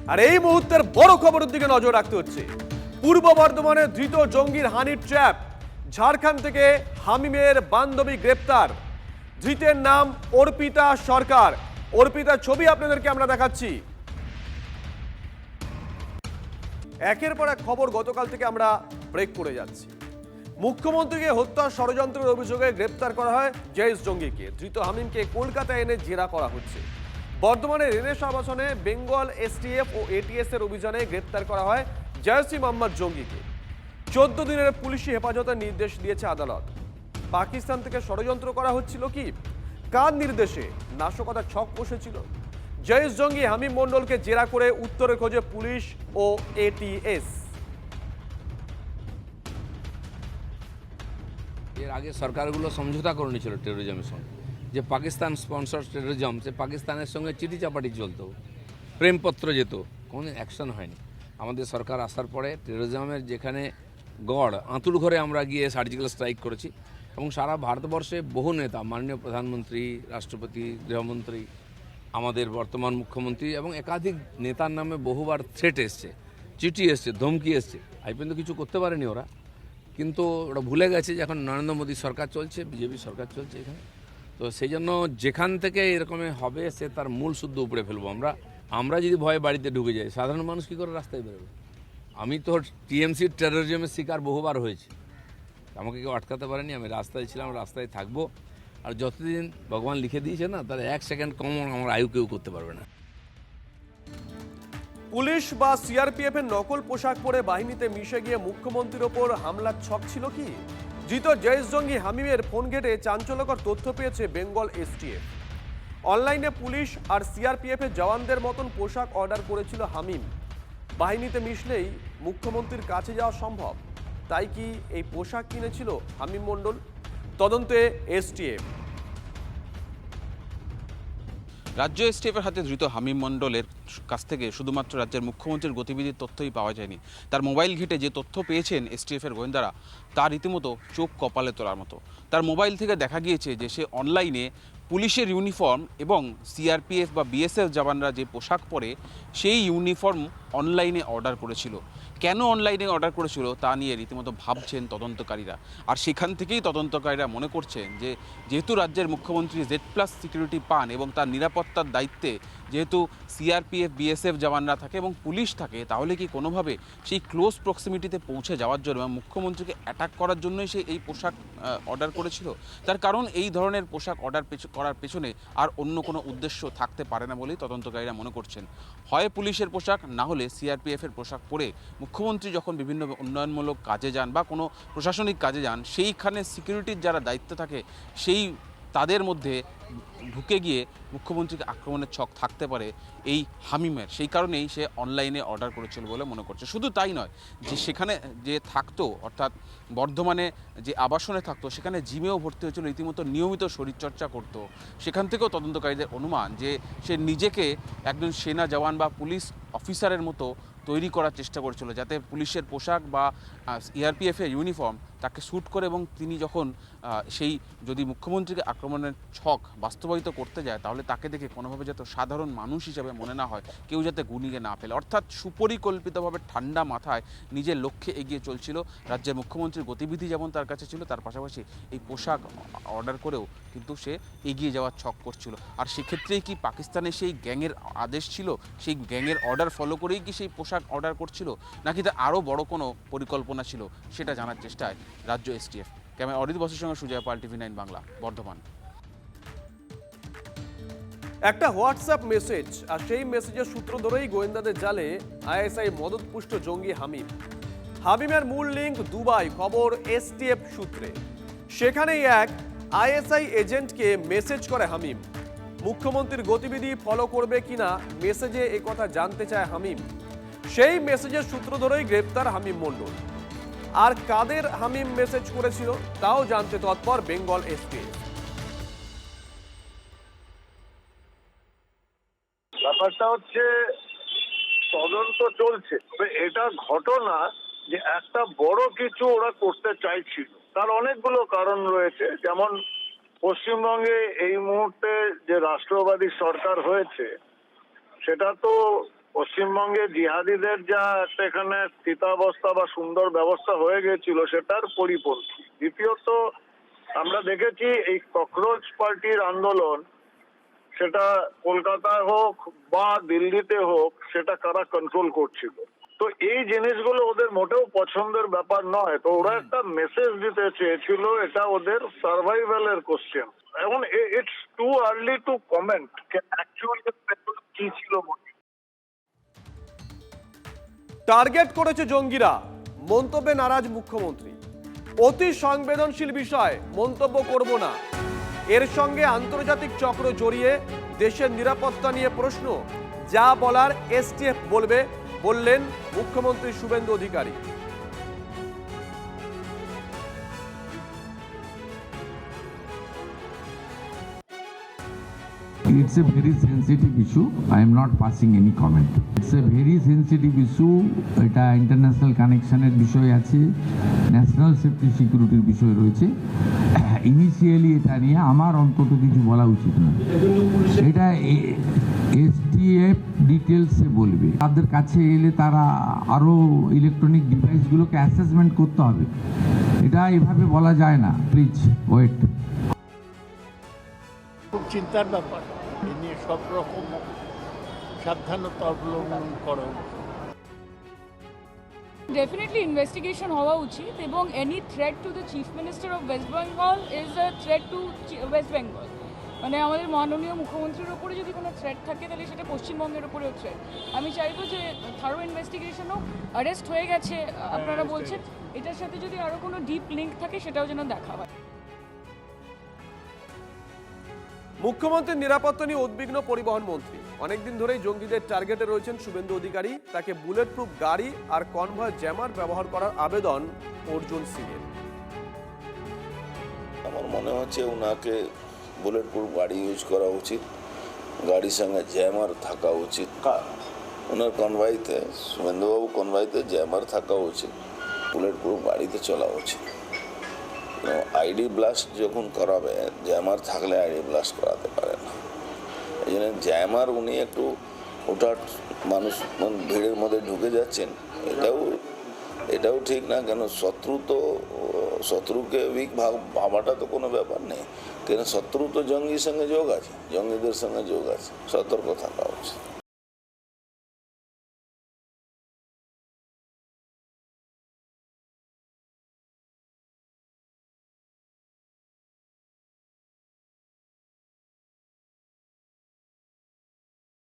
আর এই মুহূর্তের বড় খবরের দিকে নজর রাখতে হচ্ছে। পূর্ব বর্ধমানে ধৃত জঙ্গির হানি ট্র্যাপ। ঝাড়খণ্ড থেকে হামিমের বান্ধবী গ্রেপ্তার। ধৃতের নাম অর্পিতা সরকার। অর্পিতার ছবি আপনাদেরকে আমরা দেখাচ্ছি। একের পর এক খবর গতকাল থেকে আমরা ব্রেক করে যাচ্ছি। মুখ্যমন্ত্রীকে হত্যা ষড়যন্ত্রের অভিযোগে গ্রেপ্তার করা হয় জয়েশ জঙ্গিকে। ধৃত হামিমকে কলকাতায় এনে জেরা করা হচ্ছে। বর্ধমানের রেনেশা আবাসনে বেঙ্গল এসটিএফ ও এটিএস এর অভিযানে গ্রেপ্তার করা হয় জয়সি মোহাম্মদ জঙ্গিকে। 14 দিনের পুলিশি হেফাজতের নির্দেশ দিয়েছে আদালত। পাকিস্তান থেকে ষড়যন্ত্র করা হচ্ছিল কি? কার নির্দেশে নাশকতার ছক বসেছিল? জয়েশ জঙ্গি হামিম মণ্ডলকে জেরা করে উত্তরের খোঁজে পুলিশ ও এটিএস। এর আগে সরকারগুলো সমঝোতা করে নিয়েছিল টেরোরিজমের সঙ্গে, যে পাকিস্তান স্পন্সর টেরোরিজম, সে পাকিস্তানের সঙ্গে চিঠি চাপাটি চলতো, প্রেমপত্র যেত, কোনো অ্যাকশন হয়নি। আমাদের সরকার আসার পরে টেরোরিজমের যেখানে গড় আঁতুড় ঘরে আমরা গিয়ে সার্জিক্যাল স্ট্রাইক করেছি এবং সারা ভারতবর্ষে বহু নেতা, মাননীয় প্রধানমন্ত্রী, রাষ্ট্রপতি, গৃহমন্ত্রী, আমাদের বর্তমান মুখ্যমন্ত্রী এবং একাধিক নেতার নামে বহুবার থ্রেট এসছে, চিঠি এসছে, ধমকি এসছে। আই পর্যন্ত কিছু করতে পারেনি ওরা, কিন্তু ওরা ভুলে গেছে যে এখন নরেন্দ্র মোদী সরকার চলছে, বিজেপি সরকার চলছে এখানে। তো সেই জন্য যেখান থেকে এরকম হবে সে তার মূল শুদ্ধ উপড়ে ফেলবো আমরা যদি ভয়ে বাড়িতে ঢুকে যাই, সাধারণ মানুষ কী করে রাস্তায় বেরোবে? আমি তো টিএমসির টেরোরিজমের শিকার বহুবার হয়েছি, আমাকে কেউ আটকাতে পারেনি। আমি রাস্তায় ছিলাম, রাস্তায় থাকবো। আর যতদিন ভগবান লিখে দিয়েছে না, তার 1 সেকেন্ড কম আমার আয়ু কেউ করতে পারবে না। পুলিশ বা সিআরপিএফ এর নকল পোশাক পরে বাহিনীতে মিশে গিয়ে মুখ্যমন্ত্রীর ওপর হামলার ছক ছিল কি? ধৃত জয়েশ জঙ্গি হামিমের ফোন ঘেটে চাঞ্চল্যকর তথ্য পেয়েছে বেঙ্গল এসটিএফ। অনলাইনে পুলিশ আর সিআরপিএফ এর জওয়ানদের মতন পোশাক অর্ডার করেছিল হামিম। বাহিনীতে মিশলেই মুখ্যমন্ত্রীর কাছে যাওয়া সম্ভব। তাই কি এই পোশাক কিনেছিল হামিম মণ্ডল? তদন্তে এসটিএফ। রাজ্য এসটিএফের হাতে ধৃত হামিম মণ্ডলের কাছ থেকে শুধুমাত্র রাজ্যের মুখ্যমন্ত্রীর গতিবিধির তথ্যই পাওয়া যায়নি। তার মোবাইল ঘেটে যে তথ্য পেয়েছেন এসটিএফের গোয়েন্দারা, তার রীতিমতো চোখ কপালে তোলার মতো। তার মোবাইল থেকে দেখা গিয়েছে যে সে অনলাইনে পুলিশের ইউনিফর্ম এবং সিআরপিএফ বা বিএসএফ জওয়ানরা যে পোশাক পরে সেই ইউনিফর্ম অনলাইনে অর্ডার করেছিল। কেন অনলাইনে অর্ডার করেছিল তা নিয়ে রীতিমতো ভাবছেন তদন্তকারীরা। আর সেখান থেকেই তদন্তকারীরা মনে করছেন যে যেহেতু রাজ্যের মুখ্যমন্ত্রী Z+ সিকিউরিটি পান এবং তার নিরাপত্তার দায়িত্বে যেহেতু সিআরপিএফ বিএসএফ জওয়ানরা থাকে এবং পুলিশ থাকে, তাহলে কি কোনোভাবে সেই ক্লোজ প্রক্সিমিটিতে পৌঁছে যাওয়ার জন্য এবং মুখ্যমন্ত্রীকে অ্যাটাক করার জন্যই সে এই পোশাক অর্ডার করেছিল। তার কারণ এই ধরনের পোশাক অর্ডার করার পেছনে আর অন্য কোনো উদ্দেশ্য থাকতে পারে না বলেই তদন্তকারীরা মনে করছেন। হয় পুলিশের পোশাক, না হলে সিআরপিএফের পোশাক পরে মুখ্যমন্ত্রী যখন বিভিন্ন উন্নয়নমূলক কাজে যান বা কোনো প্রশাসনিক কাজে যান, সেইখানে সিকিউরিটির যারা দায়িত্ব থাকে সেই তাদের মধ্যে ঢুকে গিয়ে মুখ্যমন্ত্রীকে আক্রমণের ছক থাকতে পারে এই হামিমের। সেই কারণেই সে অনলাইনে অর্ডার করেছিল বলে মনে করছে। শুধু তাই নয়, যে সেখানে যে থাকতো, অর্থাৎ বর্ধমানে যে আবাসনে থাকতো, সেখানে জিমেও ভর্তি হয়েছিল, রীতিমতো নিয়মিত শরীরচর্চা করত। সেখান থেকেও তদন্তকারীদের অনুমান যে সে নিজেকে একজন সেনা জওয়ান বা পুলিশ অফিসারের মতো তৈরি করার চেষ্টা করেছিল, যাতে পুলিশের পোশাক বা সিআরপিএফের ইউনিফর্ম তাকে শ্যুট করে এবং তিনি যখন সেই যদি মুখ্যমন্ত্রীকে আক্রমণের ছক বাস্তবায়িত করতে যায়, তাহলে তাকে দেখে কোনোভাবে যাতে সাধারণ মানুষ হিসেবে মনে না হয়, কেউ যাতে গুনিয়ে না ফেলে। অর্থাৎ সুপরিকল্পিতভাবে ঠান্ডা মাথায় নিজের লক্ষ্যে এগিয়ে চলছিল। রাজ্যের মুখ্যমন্ত্রীর গতিবিধি যেমন তার কাছে ছিল, তার পাশাপাশি এই পোশাক অর্ডার করেও কিন্তু সে এগিয়ে যাওয়ার ছক করছিল। আর সেক্ষেত্রেই কি পাকিস্তানের সেই গ্যাংয়ের আদেশ ছিল, সেই গ্যাংয়ের অর্ডার ফলো করেই কি সেই পোশাক অর্ডার করছিল, নাকি তার আরও বড় কোনো পরিকল্পনা ছিল, সেটা জানার চেষ্টায় রাজ্য এসটিএফ। ক্যামেরা অরিত বসের সঙ্গে সুজয় পাল, TV9 বাংলা, বর্ধমান। একটা হোয়াটসঅ্যাপ মেসেজ, আর সেই মেসেজের সূত্র ধরেই গোয়েন্দাদের জালে আইএসআই মদতপুষ্ট জঙ্গি হামিম। হামিমের মূল লিঙ্ক দুবাই, খবর এসটিএফ সূত্রে। সেখানেই এক আইএসআই এজেন্টকে মেসেজ করে হামিম। মুখ্যমন্ত্রীর গতিবিধি ফলো করবে কিনা মেসেজে এ কথা জানতে চায় হামিম। সেই মেসেজের সূত্র ধরেই গ্রেপ্তার হামিম মণ্ডল। আর কাদের হামিম মেসেজ করেছিল তাও জানতে তৎপর বেঙ্গল এসটিএফ। ব্যাপারটা হচ্ছে তদন্ত চলছে, তবে এটা ঘটনা যে একটা বড় কিছু ওরা করতে চাইছিল, তার অনেকগুলো কারণ রয়েছে। যেমন পশ্চিমবঙ্গে এই মুহূর্তে যে রাষ্ট্রবাদী সরকার হয়েছে, সেটা তো পশ্চিমবঙ্গে জিহাদিদের যা একটা এখানে স্থিতাবস্থা বা সুন্দর ব্যবস্থা হয়ে গেছিল সেটার পরিপন্থী। দ্বিতীয়ত আমরা দেখেছি এই ককরোচ পার্টির আন্দোলন, সেটা কলকাতায় হোক বা দিল্লিতে হোক, সেটা কারা কন্ট্রোল করছিল। তো এই জিনিসগুলো ওদের মোটেও পছন্দের ব্যাপার নয়। তো ওরা একটা মেসেজ দিতে চেয়েছিল, এটা ওদের সার্ভাইভালের কোশ্চেন। এখন it's too early two comment actually কি ছিল। টার্গেট করেছে জঙ্গিরা, মন্তব্যে নারাজ মুখ্যমন্ত্রী। অতি সংবেদনশীল বিষয়, মন্তব্য করব না। এর সঙ্গে আন্তর্জাতিক চক্র জড়িয়ে দেশের নিরাপত্তা নিয়ে প্রশ্ন, যা বলার এসটিএফ বলবে, বললেন মুখ্যমন্ত্রী Suvendu Adhikari. It's a very sensitive issue. I am not passing any comment. It's a very sensitive issue. এটা ইন্টারন্যাশনাল কানেকশনের বিষয় আছে, ন্যাশনাল সেফটি সিকিউরিটির বিষয় রয়েছে। ইনিশিয়ালি এটা নিয়ে আমার অন্তত কিছু বলা উচিত না। এটা এসটিএফ ডিটেলসে বলবে। তাদের কাছে এলে তারা আরও ইলেকট্রনিক ডিভাইসগুলোকে অ্যাসেসমেন্ট করতে হবে। এটা এভাবে বলা যায় না। Please wait. খুব চিন্তার ব্যাপার, এ নিয়ে সব রকম সাবধানতা অবলম্বন করা উচিত। ডেফিনেটলি ইনভেস্টিগেশন হওয়া উচিত, এবং any threat to the chief minister of West Bengal is a threat to West Bengal. মানে আমাদের মাননীয় মুখ্যমন্ত্রীর ওপরে যদি কোনো থ্রেট থাকে তাহলে সেটা পশ্চিমবঙ্গের ওপরেও থ্রেট। আমি চাইবো যে থারো ইনভেস্টিগেশন হোক। অ্যারেস্ট হয়ে গেছে আপনারা বলছেন, এটার সাথে যদি আরও কোনো ডিপ লিঙ্ক থাকে সেটাও যেন দেখা হয়। মুখ্যমন্ত্রীর নিরাপত্তা নিয়ে উদ্বিগ্ন পরিবহন মন্ত্রী। অনেকদিন ধরেই জঙ্গিদের টার্গেটে রয়েছেন শুভেন্দু অধিকারী। তাকে বুলেট প্রুফ গাড়ি আর কনভয় জ্যামার ব্যবহার করার আবেদন অর্জুন সিংয়ের। আমার মনে হচ্ছে ওনাকে বুলেট প্রুফ গাড়ি ইউজ করা উচিত, গাড়ির সঙ্গে জ্যামার থাকা উচিত। ওনার কনভয়তে, শুভেন্দুবাবু কনভয়তে জ্যামার থাকা উচিত, বুলেট প্রুফ গাড়িতে চলা উচিত। আইডি ব্লাস্ট যখন করাবে, জ্যামার থাকলে আইডি ব্লাস্ট করাতে পারে না। এই জন্য জ্যামার উনি একটু হঠাৎ মানুষ ভিড়ের মধ্যে ঢুকে যাচ্ছেন, এটাও ঠিক না। কেন শত্রুকে উইক ভাবাটা তো কোনো ব্যাপার নেই, কেন শত্রু তো জঙ্গির সঙ্গে যোগ আছে, জঙ্গিদের সঙ্গে যোগ আছে, সতর্ক থাকা উচিত।